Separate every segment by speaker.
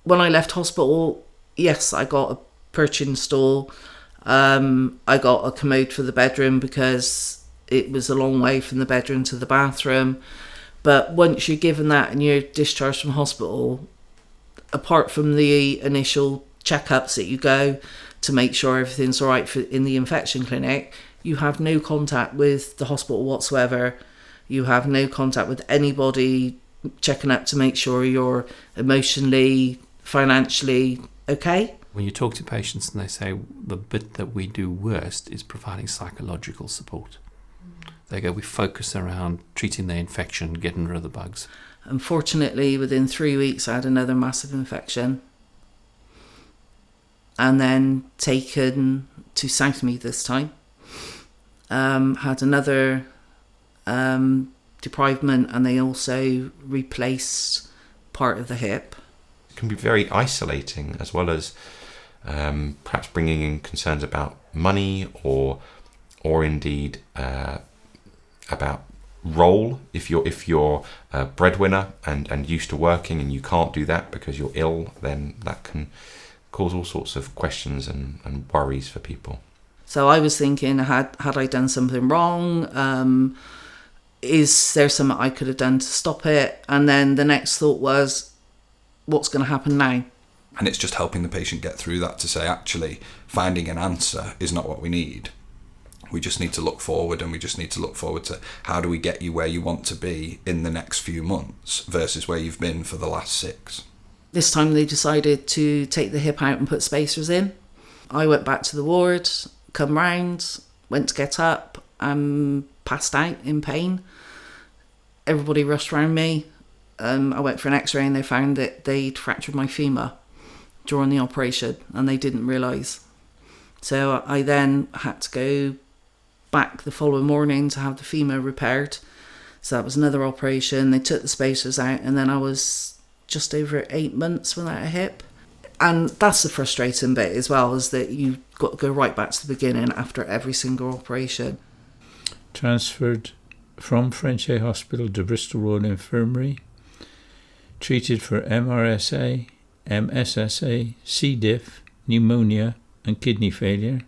Speaker 1: When I left hospital, yes, I got a perching stool. I got a commode for the bedroom because it was a long way from the bedroom to the bathroom. But once you're given that and you're discharged from hospital, apart from the initial checkups that you go to make sure everything's all right in the infection clinic, you have no contact with the hospital whatsoever. You have no contact with anybody checking up to make sure you're emotionally, financially okay.
Speaker 2: When you talk to patients and they say the bit that we do worst is providing psychological support. They go, we focus around treating the infection, getting rid of the bugs.
Speaker 1: Unfortunately, within 3 weeks, I had another massive infection. And then taken to Southmead this time. Had another deprivement, and they also replaced part of the hip.
Speaker 3: It can be very isolating, as well as perhaps bringing in concerns about money or indeed about role. If you're a breadwinner and used to working and you can't do that because you're ill, then that can cause all sorts of questions and worries for people.
Speaker 1: So I was thinking, had I done something wrong? Is there something I could have done to stop it? And then the next thought was, what's going to happen now?
Speaker 4: And it's just helping the patient get through that, to say, actually, finding an answer is not what we need. We just need to look forward, and we just need to look forward to how do we get you where you want to be in the next few months versus where you've been for the last 6.
Speaker 1: This time they decided to take the hip out and put spacers in. I went back to the ward, come round, went to get up, and passed out in pain. Everybody rushed around me. I went for an x-ray and they found that they'd fractured my femur during the operation, and they didn't realise. So I then had to go back the following morning to have the femur repaired. So that was another operation. They took the spacers out, and then I was just over 8 months without a hip. And that's the frustrating bit as well, is that you've got to go right back to the beginning after every single operation.
Speaker 5: Transferred from Southmead Hospital to Bristol Road Infirmary. Treated for MRSA, MSSA, C. diff, pneumonia and kidney failure.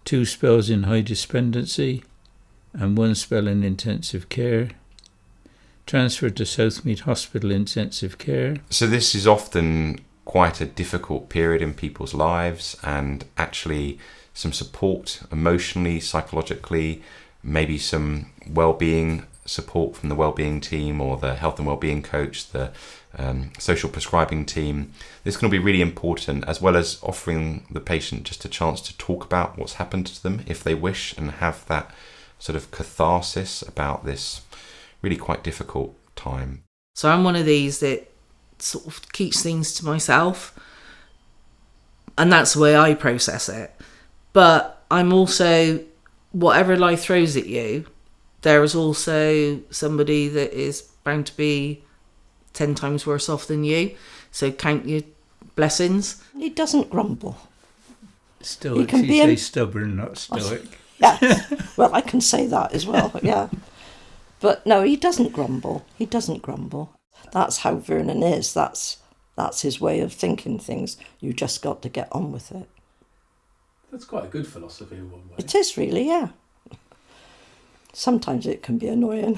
Speaker 5: 2 spells in high despondency and 1 spell in intensive care. Transferred to Southmead Hospital Intensive Care.
Speaker 3: So this is often quite a difficult period in people's lives, and actually some support emotionally, psychologically, maybe some well-being support from the well-being team or the health and well-being coach, the social prescribing team. This is going to be really important, as well as offering the patient just a chance to talk about what's happened to them if they wish, and have that sort of catharsis about this really quite difficult time.
Speaker 1: So I'm one of these that sort of keeps things to myself, and that's the way I process it. But I'm also, whatever life throws at you, there is also somebody that is bound to be 10 times worse off than you. So count your blessings.
Speaker 6: He doesn't grumble.
Speaker 5: Stoic. He say stubborn, not stoic.
Speaker 6: Yeah, well, I can say that as well, yeah. But no, he doesn't grumble. He doesn't grumble. That's how Vernon is. That's his way of thinking things. You just got to get on with it.
Speaker 2: That's quite a good philosophy in one way.
Speaker 6: It is really, yeah. Sometimes it can be annoying.